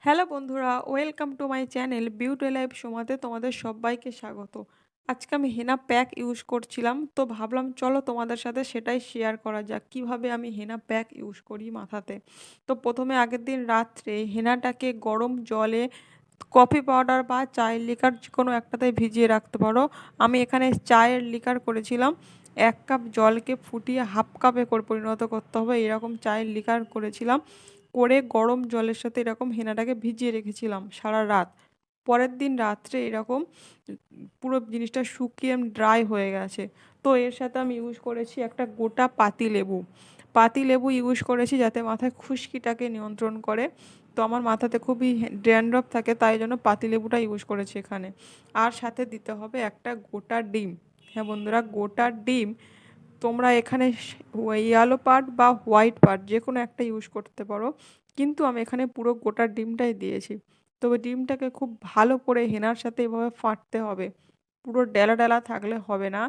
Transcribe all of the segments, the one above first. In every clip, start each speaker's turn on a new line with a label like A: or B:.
A: Hello বন্ধুরা, welcome to my channel beauty life সোমাতে তোমাদের সবাইকে স্বাগত। আজকে আমি হেনা প্যাক ইউজ করছিলাম, তো ভাবলাম চলো তোমাদের সাথে সেটাই শেয়ার করা যাক কিভাবে আমি হেনা প্যাক ইউজ করি মাথাতে। তো প্রথমে আগের দিন রাত্রে হেনাটাকে গরম জলে কফি পাউডার বা চায়ের লিকার যে কোনো একটাতে ভিজিয়ে রাখতে পারো। আমি এখানে চায়ের লিকার করেছিলাম। 1 কাপ জলকে ফুটিয়ে হাফ কাপে করে পরিণত করতে হবে, এরকম চায়ের লিকার করেছিলাম। করে গরম জলের সাথে এরকম হেনাটাকে ভিজিয়ে রেখেছিলাম সারা রাত। পরের দিন রাত্রে এরকম পুরো জিনিসটা শুকিয়ে ড্রাই হয়ে গেছে। তো এর সাথে আমি ইউজ করেছি একটা গোটা পাতিলেবু। পাতিলেবু ইউজ করেছি যাতে মাথায় খুশকিটাকে নিয়ন্ত্রণ করে। তো আমার মাথাতে খুবই ড্যান্ড্রফ থাকে, তাই জন্য পাতিলেবুটা ইউজ করেছি এখানে। আর সাথে দিতে হবে একটা গোটা ডিম। হ্যাঁ বন্ধুরা, গোটা ডিম। তোমরা এখানে ইয়েলো পার্ট বা হোয়াইট পার্ট যে কোনো একটা ইউজ করতে পারো, কিন্তু আমি এখানে পুরো গোটা ডিমটাই দিয়েছি। তবে ডিমটাকে খুব ভালো করে হেনার সাথে এভাবে ফাটতে হবে। পুরো ডেলা ডেলা থাকলে হবে না,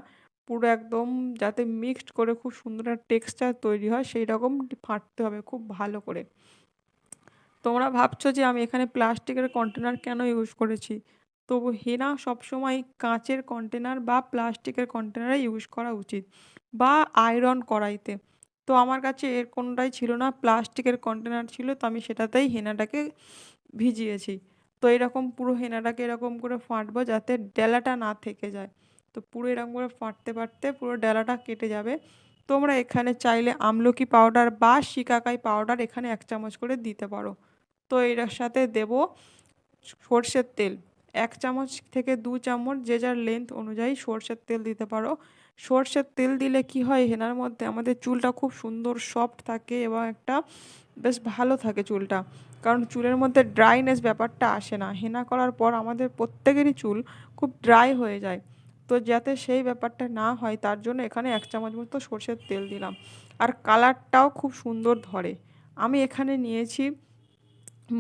A: পুরো একদম যাতে মিক্সড করে খুব সুন্দর একটা টেক্সচার তৈরি হয় সেই রকম ফাটতে হবে খুব ভালো করে। তোমরা ভাবছো যে আমি এখানে প্লাস্টিকের কন্টেনার কেন ইউজ করেছি। তবু হেনা সবসময় কাঁচের কন্টেনার বা প্লাস্টিকের কন্টেনারে ইউজ করা উচিত, বা আয়রন কড়াইতে। তো আমার কাছে এর কোনোটাই ছিল না, প্লাস্টিকের কন্টেনার ছিল, তো আমি সেটাতেই হেনাটাকে ভিজিয়েছি। তো এরকম পুরো হেনাটাকে এরকম করে ফাটবো যাতে ডেলাটা না থেকে যায়। তো পুরো এরকম করে ফাটতে ফাটতে পুরো ডেলাটা কেটে যাবে। তোমরা এখানে চাইলে আমলকি পাউডার বা শিকাকাই পাউডার এখানে 1 চামচ করে দিতে পারো। তো এর সাথে দেব সর্ষের তেল। 1 চামচ থেকে 2 চামচ যে যার লেন্থ অনুযায়ী সর্ষের তেল দিতে পারো। সর্ষের তেল দিলে কি হয়, হেনার মধ্যে আমাদের চুলটা খুব সুন্দর সফট থাকে এবং একটা বেশ ভালো থাকে চুলটা। কারণ চুলের মধ্যে ড্রাইনেস ব্যাপারটা আসে না, হেনা করার পর আমাদের প্রত্যেকেরই চুল খুব ড্রাই হয়ে যায়। তো যাতে সেই ব্যাপারটা না হয় তার জন্য এখানে 1 চামচ মতো সর্ষের তেল দিলাম। আর কালারটাও খুব সুন্দর ধরে। আমি এখানে নিয়েছি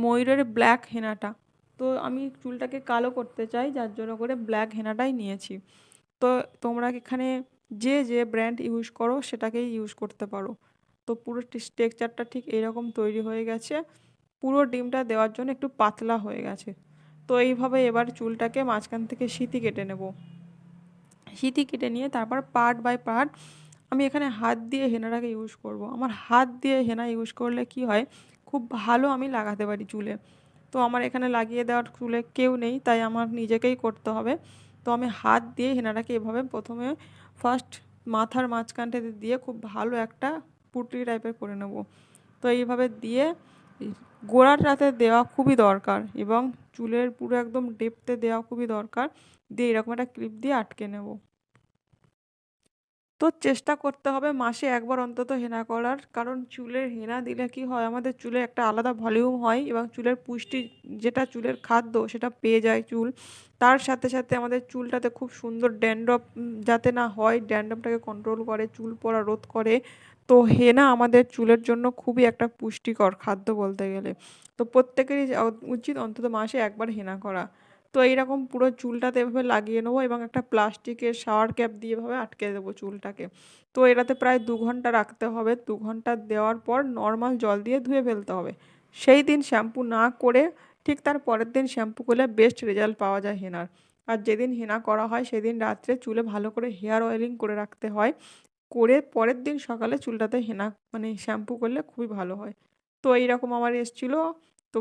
A: ময়ূরের ব্ল্যাক হেনাটা। তো আমি চুলটাকে কালো করতে চাই, যার জন্য করে ব্ল্যাক হেনাটাই নিয়েছি। তো তোমরা এখানে যে যে ব্র্যান্ড ইউজ করো সেটাকেই ইউজ করতে পারো। তো পুরো টেক্সচারটা ঠিক এরকম তৈরি হয়ে গেছে। পুরো ডিমটা দেওয়ার জন্য একটু পাতলা হয়ে গেছে। তো এইভাবে এবার চুলটাকে মাঝখান থেকে সিঁথি কেটে নেব। সিঁথি কেটে নিয়ে তারপর পার্ট বাই পার্ট আমি এখানে হাত দিয়ে হেনাটাকে ইউজ করব। আমার হাত দিয়ে হেনা ইউজ করলে কি হয়, খুব ভালো আমি লাগাতে পারি চুলে। তো আমার এখানে লাগিয়ে দেওয়ার চুলে কেউ নেই, তাই আমার নিজেকেই করতে হবে। তো আমি হাত দিয়ে হেনাটাকে এভাবে প্রথমে ফার্স্ট মাথার মাঝখানটাতে দিয়ে খুব ভালো একটা পুটলি টাইপের করে নেব। তো এইভাবে দিয়ে গোড়াটাতে দেওয়া খুবই দরকার এবং চুলের পুরো একদম ডেপ্থে দেওয়া খুবই দরকার। দিয়ে এরকম একটা ক্লিপ দিয়ে আটকে নেব। তো চেষ্টা করতে হবে মাসে একবার অন্তত হেনা করার, কারণ চুলের হেনা দিলে কি হয়, আমাদের চুলে একটা আলাদা ভলিউম হয় এবং চুলের পুষ্টি, যেটা চুলের খাদ্য সেটা পেয়ে যায় চুল। তার সাথে সাথে আমাদের চুলটাতে খুব সুন্দর ড্যান্ড্রফ যাতে না হয়, ড্যান্ড্রফটাকে কন্ট্রোল করে, চুল পড়া রোধ করে। তো হেনা আমাদের চুলের জন্য খুবই একটা পুষ্টিকর খাদ্য বলতে গেলে। তো প্রত্যেকেরই উচিত অন্তত মাসে একবার হেনা করা। তো এইরকম পুরো চুলটাতে এভাবে লাগিয়ে নেবো এবং একটা প্লাস্টিকের শাওয়ার ক্যাপ দিয়ে এভাবে আটকে দেবো চুলটাকে। তো এটাতে প্রায় 2 ঘন্টা রাখতে হবে। 2 ঘন্টা দেওয়ার পর নর্মাল জল দিয়ে ধুয়ে ফেলতে হবে। সেই দিন শ্যাম্পু না করে ঠিক তার পরের দিন শ্যাম্পু করলে বেস্ট রেজাল্ট পাওয়া যায় হেনার। আর যেদিন হেনা করা হয় সেদিন রাত্রে চুলে ভালো করে হেয়ার অয়েলিং করে রাখতে হয়। করে পরের দিন সকালে চুলটাতে হেনা মানে শ্যাম্পু করলে খুবই ভালো হয়। তো এইরকম আমার এসেছিলো। তো